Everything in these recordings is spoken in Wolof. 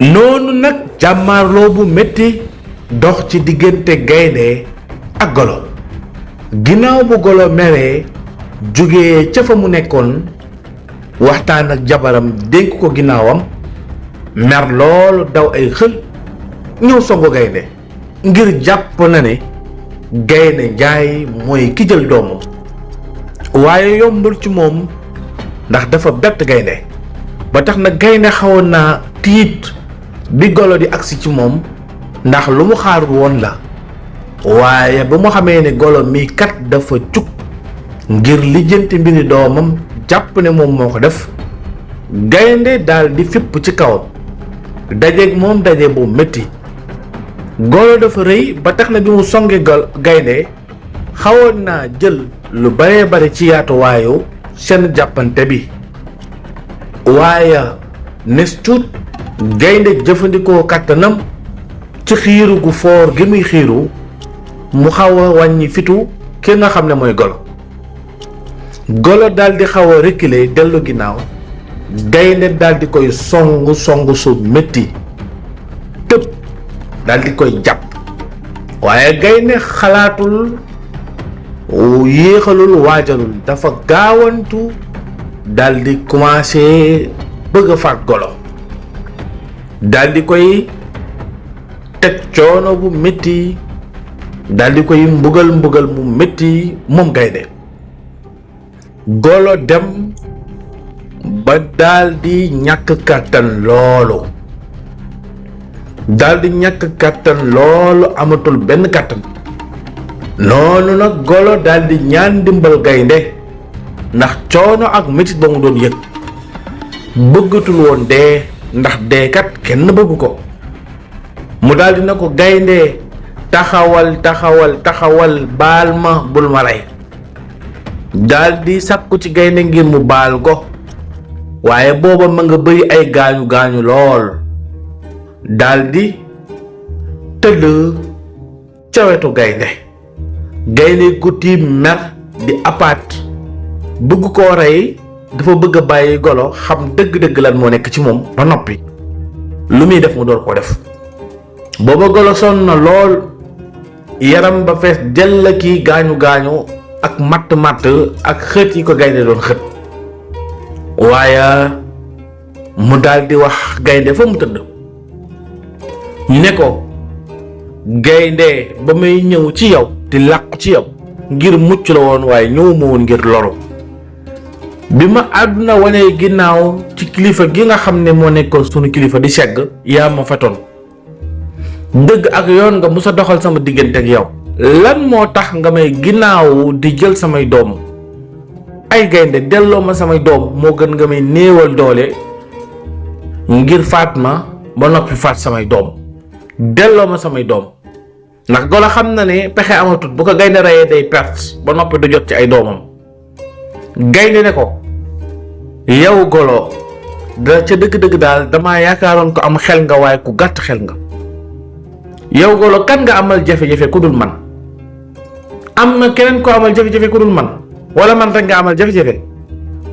noonu nag jàmmaarloo bu metti dox ci diggante gaynde ak golo ginnaaw bu golo meree jóge ca fa mu nekkoon waxtaan ak jabaram dénk ko ginnaawam mer loolu daw ay xël ñëw songu gaynde ngir jàpp na ne gaynde njaay mooy ki jël doomam waaye yombul ci moom ndax dafa bett gaynde ba tax na gaynde xawoon naa tiit bi golo di agsi ci moom ndax lu mu xaarul woon la waaye ba mu xamee ne golo mi kat dafa jug ngir lijjanti mbiri doomam jàpp ne moom moo ko def gaynde daal di fipp ci kawam dajeeg moom daje bu métti golo dafa rëy ba tax na bi mu songe gaynde xawoon naa jël lu baree bari ci yaatuwaayu seen jàppante bi waaye nes tuut gaynde jëfandikoo kàttanam ci xiiru gu foor gi muy xiiru mu xaw a wàññi fitu ki nga xam ne mooy golo daldi xaw a reculer dellu ginnaaw gaynde daldi koy songu su metti tëb daldi koy jàpp waaye gaynde xalaatul yéexalul waajalul dafa gaawantu daldi commencé bëgg a faat golo daldi koy teg coono bu metti daldi koy mbugal mu metti moom gaynde golo dem ba daldi ñàkk kàttan loolu amatul benn kàttan noonu nag golo daldi ñaan dimbal gaynde ndax coono ak metit ba mu doon yëg bëggatul woon dee ndax deekat kenn bëggu ko mu daldi na ko gaynde taxawal baal ma bul ma rey daldi sàkku ci gaynde ngir mu baal ko waaye booba ma nga bëri ay gaañu lool daldi tëdd ca wetu gaynde guti mer di apaat bëgg koo rey dafa bëgg a bàyyi golo xam dëgg-dëgg lan moo nekk ci moom ba noppi lu muy def mu door koo def booba golo sonn na lool yaram ba fees dell ki gaañu ak matt ak xët yi ko gaynde doon xët waaye mu daldi wax gaynde fa mu tëdd ñu ne ko gaynde ba may ñëw ci yow di làqu ci yow ngir mucc la woon waaye ñëwuma woon ngir loru bi ma àdduna wanee ginnaaw ci kilifa gi nga xam ne moo nekkoon sunu kilifa di segg yaa ma fetoon dëgg ak yoon nga musa doxal sama diggante ak yow lan moo tax nga may ginnaaw di jël samay doom ay gaynde delloo ma samay doom moo gën nga may néewal doole ngir faat ma ba noppi faat samay doom delloo ma samay doom ndax golo xam na ne pexe amatut bu ko gaynde reyee day perte ba noppi du jot ci ay doomam gaynde ne ko yow golo da ca dëgg-dëgg daal damaa yaakaaroon ko am xel nga waaye ku gàtt xel nga yow golo kan nga amal jafe-jafe ku dul man am na keneen ko amal jafe-jafe ku dul man wala man rek nga amal jafe-jafe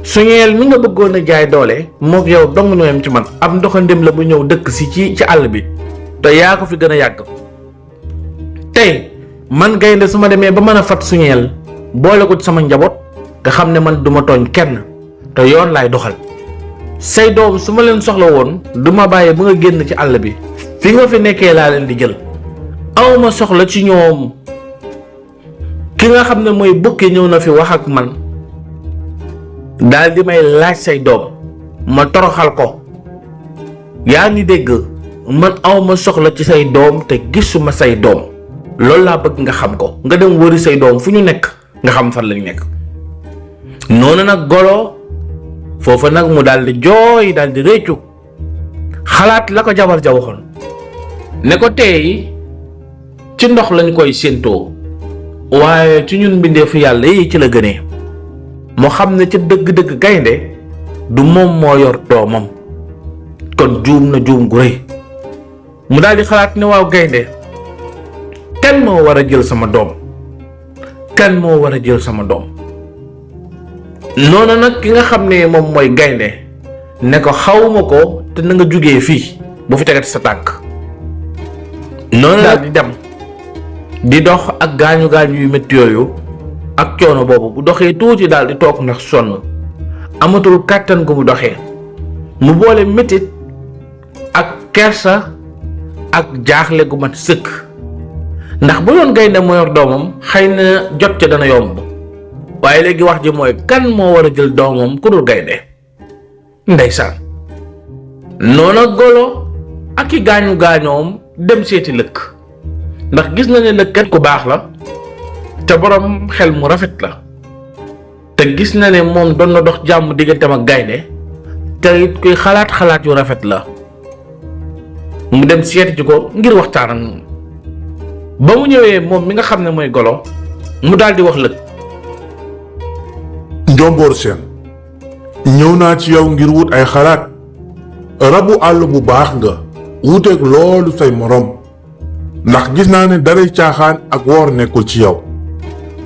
suñeel mi nga bëggoon a jaay doole mook yow dong ñoo yem ci man ab ndoxandem la bu ñëw dëkk si ci àll bi te yaa ko fi gën a yàgg tey man gaynde su ma demee ba mën a fat suñeel boole ko ci sama njaboot nga xam ne man duma tooñ kenn te yoon laay doxal say doom su ma leen soxla woon duma bàyyi ba nga génn ci àll bi fi nga fi nekkee laa leen di jël awma soxla ci ñoom ki nga xam ne mooy bukki ñëw na fi wax ak man daal di may laaj say doom ma toroxal ko yaa ngi dégg man awma soxla ci say doom te gisuma say doom loolu laa bëgg nga xam ko nga dem wëri say doom fu ñu nekk nga xam fan lañu nekk noonu nag golo foofa nag mu daal di jooy daal di réccu xalaat la ko jabar ja waxoon ne ko tey ci ndox lañ koy séentoo waaye ci ñun mbindeefu yàlla yi ci la gënee mu xam ne ca dëgg-dëgg gaynde du moom moo yor doomam kon juum na juum gu rëy mu daal di xalaat ne waaw gaynde kan moo war a jël sama doom kan moo war a jël sama doom. noonu nag ki nga xam ne moom mooy gaynde ne ko xawma ko te na nga jugee fii bu fi tegati sa tànk. noonu daal di dem di dox ak gaañu yu métti yooyu ak coono boobu bu doxee tuuti daal di toog ndax sonn amatul kàttan gu mu doxee mu boole métit ak kersa ak jaaxle gu mat sëkk ndax bu doon gaynde moo yor doomam xëy na jot ca dana yomb waaye léegi wax ji mooy kan moo war a jël doomam ku dul gaynde. ndeysaan noona golo ak i gaañu gaañoom dem seeti lëkk ndax gis na ne lëkkat ku baax la te borom xel mu rafet la te gis na ne moom doon na dox jàmm digganteem ak gaynde te it kuy xalaat yu rafet la mu dem seeti ci ko ngir waxtaan ak moom. ba mu ñëwee moom mi nga xam ne mooy golo mu daal di wax lëkk. Njomboor Seen ñëw naa ci yow ngir wut ay xalaat. rabu àll bu baax nga wuteeg loolu say morom ndax gis naa ne daray caaxaan ak woor nekkul ci yow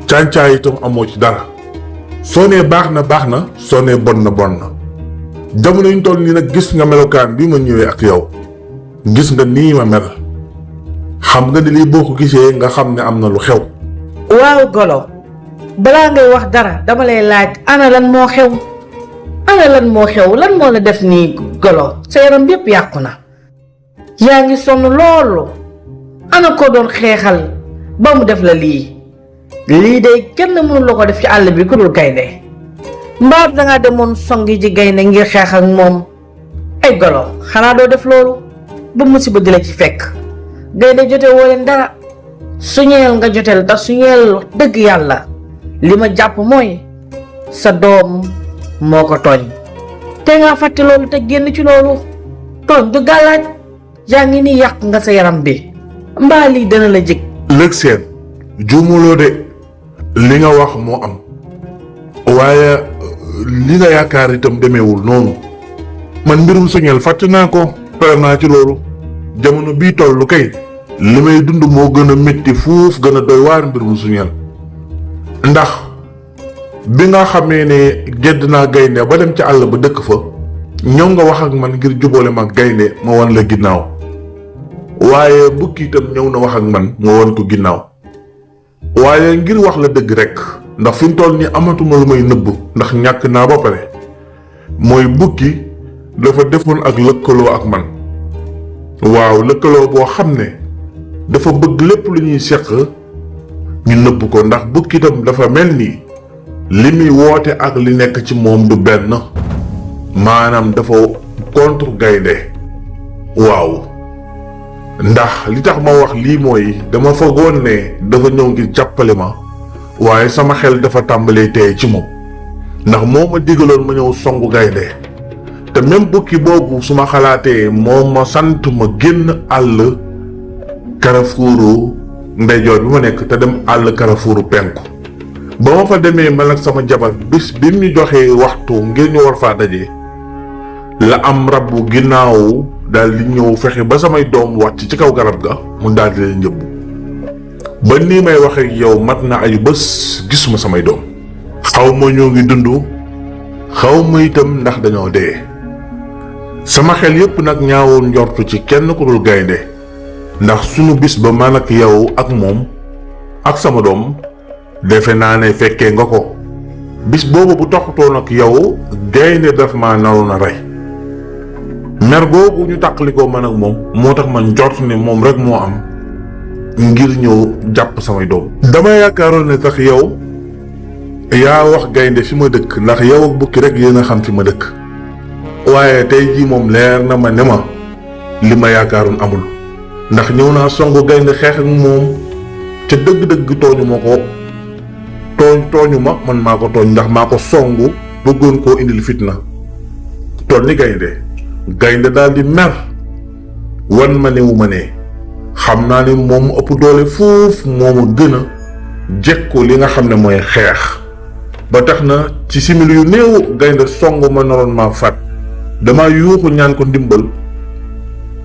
càncaay itam amoo ci dara soo nee baax na soo nee bon na jamono ñu toll nii nag gis nga melokaan bi ma ñëwee ak yow gis nga nii ma mel xam nga ne lii boo ko gisee nga xam ne am na lu xew. waaw golo balaa ngay wax dara dama lay laaj ana lan moo xew lan moo la def nii golo sa yaram bépp yàqu na yaa ngi sonn loolu ana ko doon xeexal ba mu def la lii de kenn mënu la ko def ci àll bi ku dul gaynde mbaa dangaa demoon songi ji gaynde ngir xeex ak moom ay golo xanaa doo def loolu ba musiba di la ci fekk gaynde jote woo leen dara suñeel nga joteel te suñeel dëgg yàlla li ma jàpp mooy sa doom moo ko tooñ te nga fàtte loolu te génn ci loolu tooñ du gàllaaj yaa ngi ni yàq nga sa yaram bi mbaa lii dana la jig. Lëg Seen juumuloo de li nga wax moo am waaye li nga yaakaar itam demeewul noonu man mbirum suñeel fàtte naa ko pare naa ci loolu jamono bii tollu kay li may dund moo gën a métti fuuf gën a doy waar mbirum suñeel ndax bi nga xamee ne gedd naa gaynde ba dem ci àll ba dëkk fa ñëw nga wax ak man ngir jubóole ma gaynde ma wan la ginnaaw waaye bukki itam ñëw na wax ak man ma wan ko ginnaaw waaye ngir wax la dëgg rek ndax fi mu toll nii amatuma lu may nëbb ndax ñàkk naa ba pare mooy bukki dafa defoon ak lëkkaloo ak man waaw lëkkaloo boo xam ne dafa bëgg lépp lu ñuy seq ñu nëbb ko ndax bukki itam dafa mel nii li muy woote ak li nekk ci moom du benn maanaam dafa contre gaynde waaw ndax li tax ma wax lii mooy dama foogoon ne dafa ñëw ngir jàppale ma waaye sama xel dafa tàmbalee tey ci moom ndax moo ma digaloon ma ñëw songu gaynde te même bukki boobu su ma xalaatee moo ma sant ma génn àll Carrefouru ndeyjoor bi ma nekk te dem àll Carrefouru penku ba ma fa demee man ak sama jabar bis bi mu ñu joxee waxtu ngir ñu war faa daje la am rabu ginnaaw daal di ñëw fexe ba samay doom wàcc ci kaw garab ga mu daal di leen njëbb ba nii may waxe ak yow mat na ay bés gisuma samay doom xaw ma ñoo ngi dund xaw ma itam ndax dañoo dee sama xel yépp nag ñaawoon njortu ci kenn ku dul gaynde ndax sunu bis ba man ak yow ak moom ak sama doom defe naa ne fekkee nga ko bis boobu bu taxutoon ak yow gaynde daf ma naroon a rey mer googu ñu tàqalikoo man ak moom moo tax man njort ne moom rek moo am ngir ñëw jàpp samay doom dama yaakaaroon ne tax yow yaa wax gaynde fi ma dëkk ndax yow ak bukki rek yéen a xam fi ma dëkk waaye tey jii moom leer na ma ne ma li ma yaakaaroon amul ndax ñëw naa songu gaynde xeex ak moom ca dëgg-dëgg tooñu ma ko tooñu ma man maa ko tooñ ndax maa ko songu bëggoon koo indil fitna toll ni gaynde daal di mer wan ma ne wu ma ne xam naa ne moom ëpp doole foofu moomu gën a jekku li nga xam ne mooy xeex ba tax na ci simili yu néew gaynde songu ma naroon maa faat dama yuuxu ñaan ko ndimbal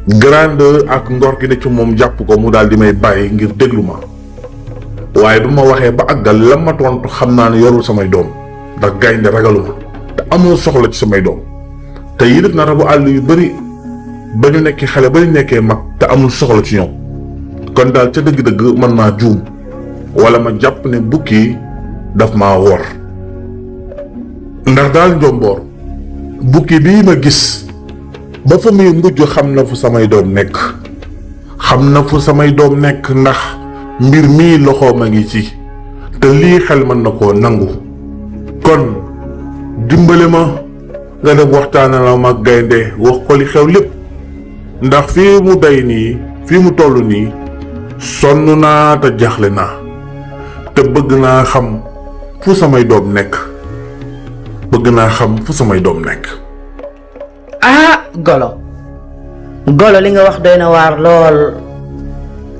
grandeur ak ngor gi ne ci moom jàpp ko mu daal di may bàyyi ngir déglu ma waaye bu ma waxee ba àggal la ma tontu xam naa ne yorul samay doom ndax gaynde ragaluma te amul soxla ci samay doom te yilif na rabu àll yu bari ba ñu nekkee xale ba ñu nekkee mag te amul soxla ci ñoom kon daal ca dëgg-dëgg mën naa juum wala ma jàpp ne bukki daf maa wor ndax daal njomboor bukki bii ma gis ba fa muy mujj xam na fu samay doom nekk ndax mbir mii loxoom a ngi ci te lii xel mën na koo nangu kon dimbale ma nga dem waxtaanal ma ak gaynde wax ko li xew lépp ndax fii mu toll nii sonn naa te jaxle naa te bëgg naa xam fu samay doom nekk golo li nga wax doy na waar lool.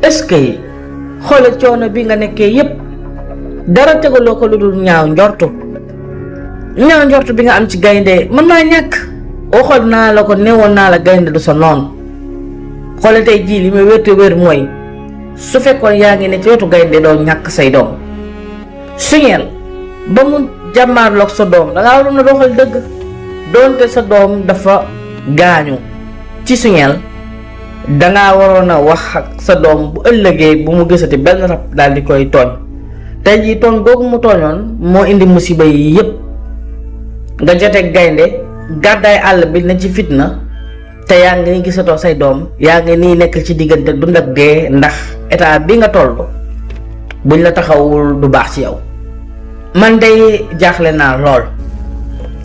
est-ce que xoolal coono bi nga nekkee yépp dara tegaloo ko lu dul ñaaw njortu bi nga am ci gaynde mën naa ñàkk. waxoon naa la ko newoon naa la gaynde du sa noonu. xoolal tey jii li ma wér mooy su fekkoon yaa ngi ne ci wetu gaynde doo ñàkk say doom. Suñeel ba mu jàmmaarloog sa doom dangaa waroon a doxal dëgg doonte sa doom dafa gaañu ci Suñeel dangaa waroon a wax ak sa doom bu ëllëgee bu mu gisati benn rab daal di koy tooñ. tey jii tooñ googu mu tooñoon moo indi musiba yi yépp nga joteeg gaynde gàddaay àll bi na ci fitna te yaa ngi ni gisatoo say doom yaa ngi nii nekk ci diggante dund ak dee ndax état bi nga toll buñ la taxawul du baax ci yow. man day jaaxle naa lool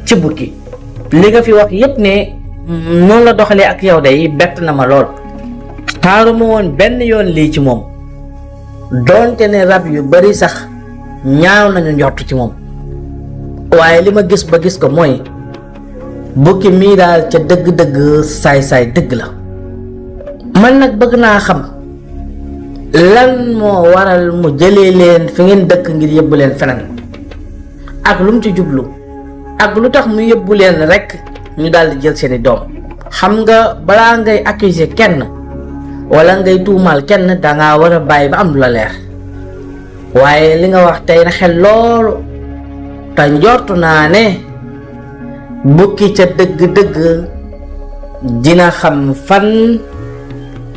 ci bukki li nga fi wax yépp ne noonu la doxalee ak yow day bett na ma lool. xaaruma woon benn yoon lii ci moom doonte ne rab yu bari sax ñaaw nañu njort ci moom waaye li ma gis ba gis ko mooy bukki mii daal ca dëgg-dëgg saay-saay dëgg la. man nag bëgg naa xam lan moo waral mu jëlee leen fi ngeen dëkk ngir yóbbu leen feneen ak lu mu ci jublu ak lu tax mu yóbbu leen rekk ñu daal di jël seeni doom. xam nga balaa ngay accuser kenn wala ngay tuumaal kenn dangaa war a bàyyi ba am lu la leer waaye li nga wax tey na xel loolu te njortu naa ne bukki ca dëgg-dëgg dina xam fan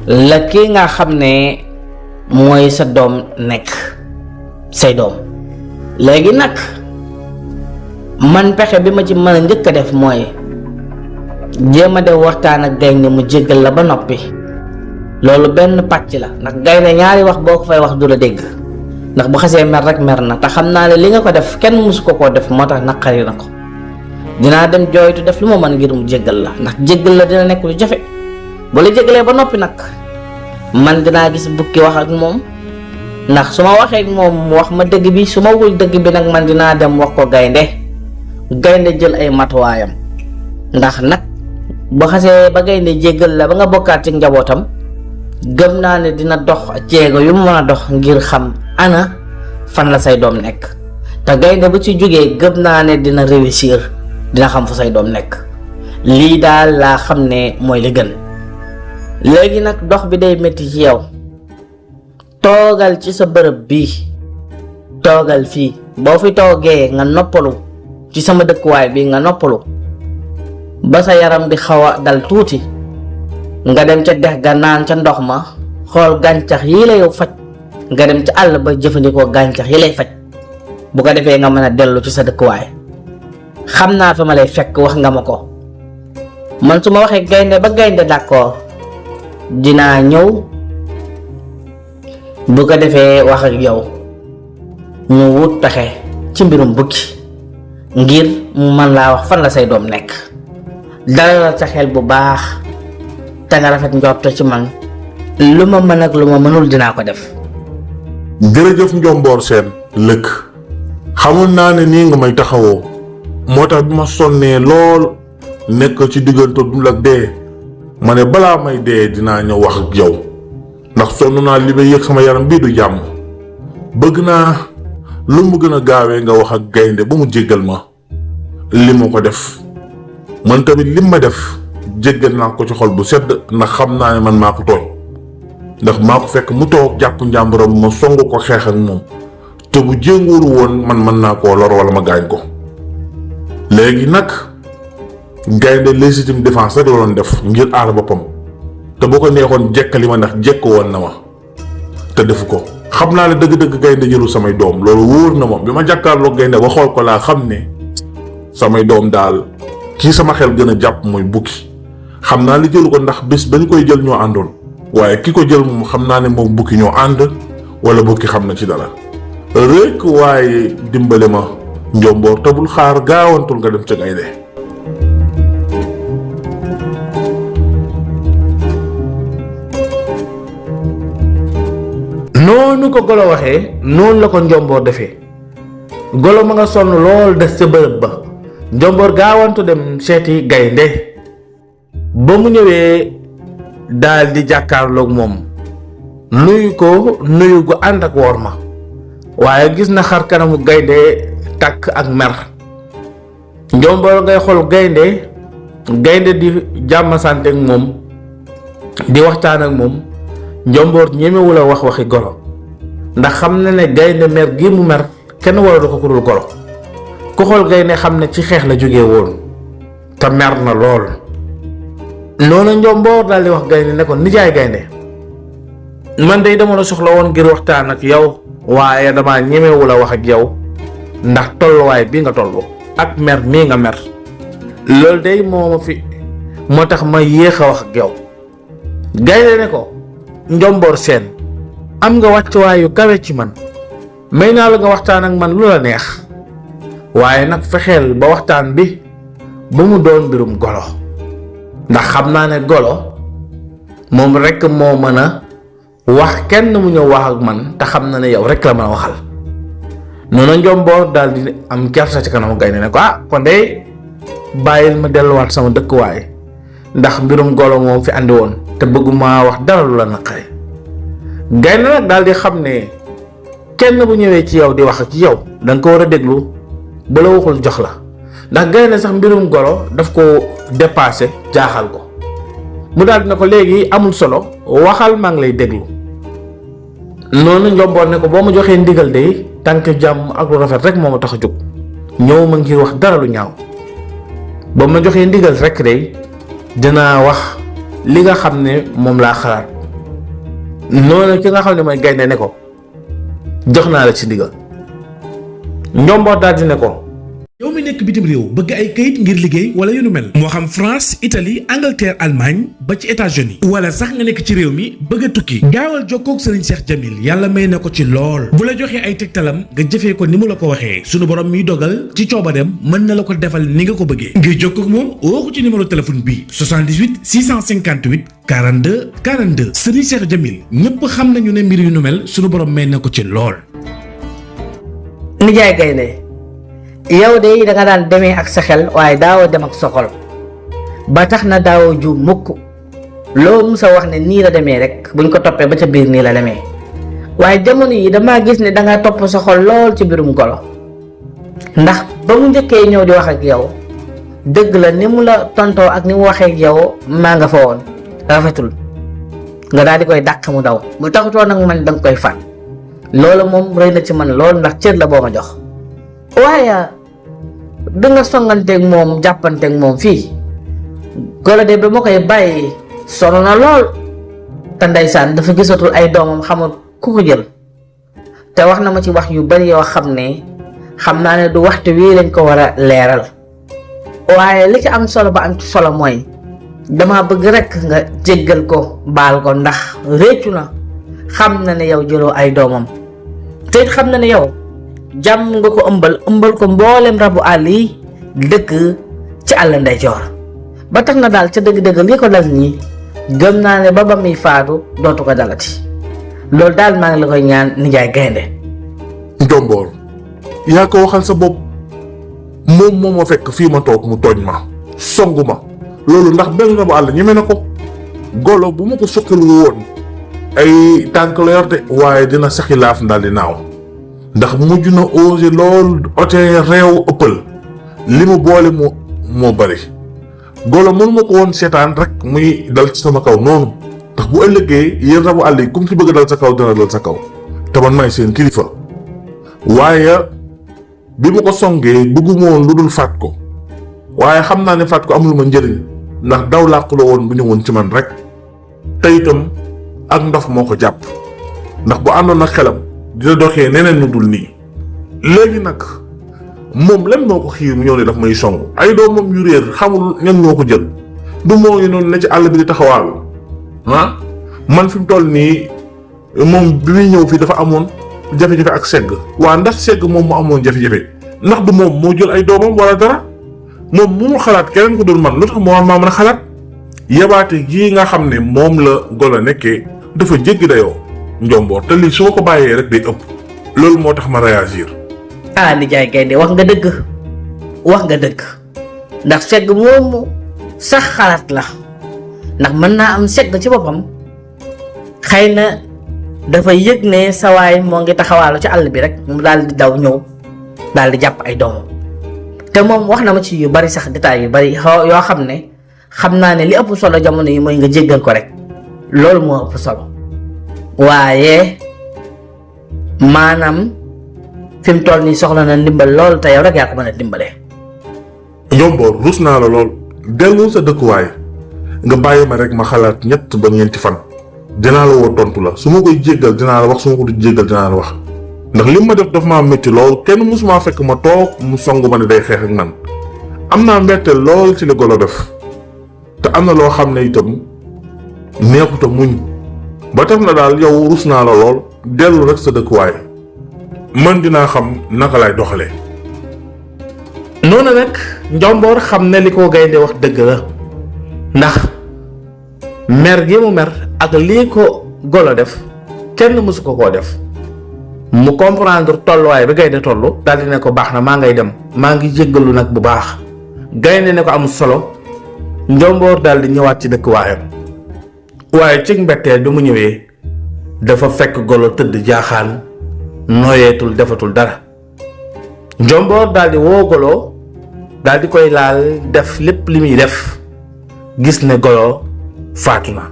la ki nga xam ne mooy sa doom nekk say doom. léegi nag man pexe bi ma ci mën a njëkk a def mooy jéem a def waxtaan ak gaynde mu jéggal la ba noppi. loolu benn pàcc la ndax gaynde ñaari wax boo ko fay wax du la dégg ndax bu xasee mer rek mer na te xam naa ne li nga ko def kenn mësu ko koo def moo tax naqari na ko. dinaa dem jooytu def lu ma mën ngir mu jéggal la ndax jéggal la dina nekk lu jafe. bu la jéggalee ba noppi nag man dinaa gis bukki wax ak moom ndax su ma waxee ak moom mu wax ma dëgg bi su ma wul dëgg bi nag man dinaa dem wax ko gaynde jël ay matuwaayam ndax nag bu xasee ba gaynde jéggal la ba nga bokkaat ci njabootam gëm naa ne dina dox jéego yu mu mën a dox ngir xam ana fan la say doom nekk te gaynde bu ci jógee gëm naa ne dina réussir dina xam fu say doom nekk. lii daal laa xam ne mooy li gën. léegi nag dox bi day métti ci yow toogal ci sa bërëb bii toogal fii boo fi toogee nga noppalu ci sama dëkkuwaay bi nga noppalu ba sa yaram bi xaw a dal tuuti nga dem ca dex ga naan ca ndox ma xool gàncax yi lay faj nga dem ca àll ba jëfandikoo gàncax yi lay faj bu ko defee nga mën a dellu ci sa dëkkuwaay. xam naa fa ma lay fekk wax nga ma ko man su ma waxee gaynde ba gaynde d'accord dinaa ñëw bu ko defee wax ak yow ñu wut pexe ci mbirum bukki ngir mu mën laa wax fan la say doom nekk. dalal sa xel bu baax te nga rafet njort ci man lu ma mën ak lu ma mënul dinaa ko def. jërëjëf Njomboor Seen lëkk xamoon naa ne nii nga may taxawoo moo tax bi ma sonnee lool nekk ci diggante dund ak dee ma ne balaa may dee dinaa ñëw wax ak yow ndax sonn naa li may yëg sama yaram bii du jàmm bëgg naa lu mu gën a gaawee nga wax ak gaynde ba mu jéggal ma li ma ko def man tamit lim ma def jéggal naa ko ci xol bu sedd ndax xam naa ne man maa ko tooñ ndax maa ko fekk mu toog jàpp njàmburam ma song ko xeex ak moom te bu jéngoolu woon man mën naa koo lor wala ma gaañ ko. léegi nag gaynde légitime défense rek la doon def ngir aar boppam te boo ko neexoon jekkali ma ndax jekk woon na ma te defu ko. xam naa ne dëgg-dëgg gaynde jëlu samay doom loolu wóor na ma bi ma jàkkaarloo gaynde ba xool ko laa xam ne samay doom daal kii sama xel gën a jàpp mooy bukki. xam naa li jëlu ko ndax bés bañ koy jël ñoo àndoon waaye ki ko jël moom xam naa ne moom bukki ñoo ànd wala bukki xam na ci dara rek waaye dimbale ma njomboor te bul xaar gaawantul nga dem ca gaynde. noonu ko golo waxee noonu la ko njomboor defee golo ma nga sonn lool des ca bërëb ba njomboor gaawantu dem seeti gaynde ba mu ñëwee daal di jàkkaarloog moom nuyu ko nuyu gu ànd ak woor ma waaye gis na xar kanamu gaynde takk ak mer njomboor ngay xool gaynde di jàmm sante ak moom di waxtaan ak moom njomboor ñemewu la wax waxi golo ndax xam na ne gaynde mer gi mu mer kenn waralu ko ku dul golo ku xool gaynde xam ne ci xeex la jóge woon te mer na lool. noonu njomboor daal di wax gaynde ne ko nijaay gaynde man de dama la soxla woon ngir waxtaan ak yow waaye dama ñemewu la wax ak yow ndax tolluwaay bi nga tollu ak mer mii nga mer loolu de moo tax ma yéex a wax ak yow. gaynde ne ko njomboor seen am nga wàccuwaayu kawe ci man may naa la nga waxtaan ak man lu la neex waaye nag fexeel ba waxtaan bi ba mu doon mbirum golo ndax xam naa ne golo moom rekk moo mën a wax kenn mu ñëw wax ak man te xam na ne yow rekk la mën a waxal. noonu njomboor daal di am kersa ci kanamu gaynde ne ko kon de bàyyil ma delluwaat sama dëkkuwaay ndax mbirum golo moom fi andi woon te bëgguma wax dara lu la naqari. gaynde nag daal di xam ne kenn bu ñëwee ci yow di wax ak yow danga ko war a déglu bu la waxul jox la ndax gaynde sax mbirum golo daf ko dépassé jaaxal ko mu daal dina ko léegi amul solo waxal maa ngi lay déglu. noonu njomboor ne ko boo ma joxee ndigal de tànk jàmm ak lu rafet rek moo ma tax a jóg ñëw ma ngir wax dara lu ñaaw boo ma joxee ndigal rek de dinaa wax li nga xam ne moom laa xalaat. noonu ki nga xam ne mooy gaynde ne ko jox naa la ci ndigal. njomboor daal di ne ko yow mi nekk bitim réew bëgg ay kayit ngir liggéey wala yu nu mel moo xam France Italie Angleterre Allemagne ba ci États-Unis wala sax nga nekk ci réew mi bëgg a tukki gaawal jokkoo ak Serigne Cheikh Jamil yàlla may na ko ci lool bu la joxee ay tegtalam nga jëfee ko ni mu la ko waxee sunu borom miy dogal ci coobareem mën na la ko defal ni nga ko bëggee ngir jokkoo ak moom woo ko ci numéro téléphone bi 78 658 42 42 Serigne Cheikh Jamil ñëpp xam nañu ne mbir yu nu mel sunu borom may na ko ci lool. nijaay gaynde yow de da nga daan demee ak sa xel waaye daawoo dem ak sa xol ba tax na daawoo ju mukk loo musa wax ne nii la demee rek buñ ko toppee ba ca biir nii la demee waaye jamono yi damaa gis ne danga topp sa xol lool ci mbirum golo ndax ba mu njëkkee ñëw di wax ak yow dëgg la ni mu la tontoo ak ni mu waxee ak yow maa nga fa woon rafetul nga daal di koy dàq mu daw mu taxutoo nag man danga koy fàtt loolu moom rëy na ci man lool ndax cër la boo ma jox waaye danga songanteeg moom jàppanteeg moom fii golo de ba ma koy bàyyi sonn na lool te ndeysaan dafa gisatul ay doomam xamul ku ko jël te wax na ma ci wax yu bari yoo xam ne xam naa ne du waxtu wii lañ ko war a leeral waaye li ci am solo ba am ci solo mooy dama bëgg rekk nga jéggal ko baal ko ndax réccu na xam na ne yow jëloo ay doomam te it xam na ne yow jàmm nga ko ëmbal ko mboolem rabu àll yi dëkk ci àll ndeyjoor ba tax na daal ca dëgg-dëgg li ko dal nii gëm naa ne ba muy faatu dootu ko dalati loolu daal maa ngi la koy ñaan nijaay gaynde. njomboor yaa ko waxal sa bopp moom moo ma fekk fii ma toog mu tooñ ma songu ma loolu ndax benn rabu àll ñeme na ko golo bu ma ko sukkalu woon ay tànk la yor de waaye dina saxi laaf ndal di naaw ndax mujj na osé lool ote réew ëppal li mu boole moo bari golo mënuma ko woon seetaan rek muy dal ci sama kaw noonu ndax bu ëllëgee yéen rabu àll yi kum ci bëgg dal sa kaw dina dal sa kaw te man maay seen kilifa waaye bi ma ko songee bëgguma woon lu dul faat ko waaye xam naa ne faat ko amul ma njëriñ ndax daw làqu la woon bu ñëwoon ci man rek te itam ak ndof moo ko jàpp ndax bu àndoon ak xelam dina doxee neneen nu dul nii léegi nag moom lan moo ko xiir mu ñëw ne daf may song ay doomam yu réer xamul ñan ñoo ko jël du moo ngi noonu ne ci àll bi di taxawaalu man fi mu toll nii moom bi muy ñëw fii dafa amoon jafe-jafe ak segg waa ndax segg moom mu amoon jafe-jafe ndax du moom moo jël ay doomam wala dara moom mu xalaat keneen ko dul man lu tax moo maa mën a xalaat yabaate gii nga xam ne moom la golo nekkee dafa jéggi dayoo njomboor te lii su ma ko bàyyee rek day ëpp loolu moo tax ma réagir. nijaay gaynde wax nga dëgg ndax segg moomu sax xalaat la ndax mën naa am segg ci boppam xëy na dafa yëg ne sawaay moo ngi taxawaalu ci àll bi rek mu daal di daw ñëw daal di jàpp ay doomam te moom wax na ma ci yu bari sax détails yu bari yoo xam ne xam naa ne li ëpp solo jamono yi mooy nga jéggal ko rek loolu moo ëpp solo waaye maanaam fi mu toll nii soxla na ndimbal lool te yow rek yaa ko mën a dimbalee. njomboor rus naa la lool dellu sa dëkkuwaay nga bàyyi ma rek ma xalaat 3 ba 4 fan dinaa la woo tontu la su ma koy jéggal dinaa la wax su ma ko du jéggal dinaa la wax ndax li ma def daf maa métti lool kenn mësuma fekk ma toog mu song ma ne day xeex ak man am naa mbetteel lool ci li golo def te am na loo xam ne itam neexuta muñ ba tax na daal yow rus naa la lool dellu rek sa dëkkuwaay man dinaa xam naka lay doxalee. noonu nag njomboor xam ne li ko gaynde wax dëgg la ndax mer gi mu mer ak lii ko golo def kenn mësu ko koo def mu comprendre tolluwaay bi gaynde tollu daldi ne ko baax na maa ngay dem maa ngi jéggalu nag bu baax gaynde ne ko amul solo njomboor daldi ñëwaat ci dëkkuwaayam waaye ci mbetteel bi mu ñëwee dafa fekk golo tëdd jaaxaan nooyeetul defatul dara njomboor daldi woo golo daldi koy laal def lépp li muy def gis ne golo faatu na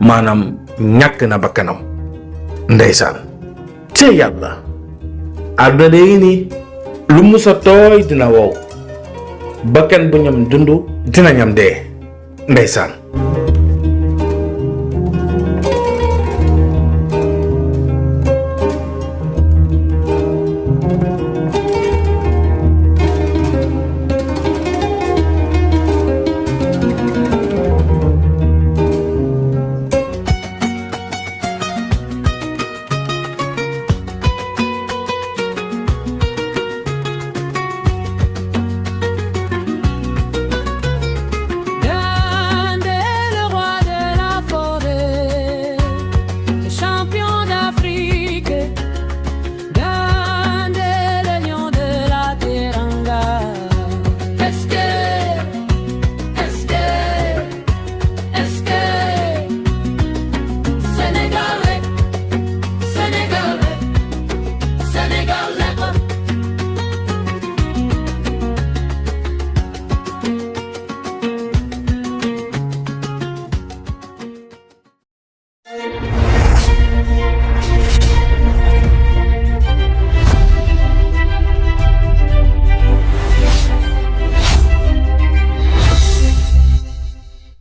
maanaam ñàkk na bakkanam ndeysaan te yàlla àdduna léegi nii lu musa tooy dina wow bakkan bu ñam dund dina ñam dee ndeysaan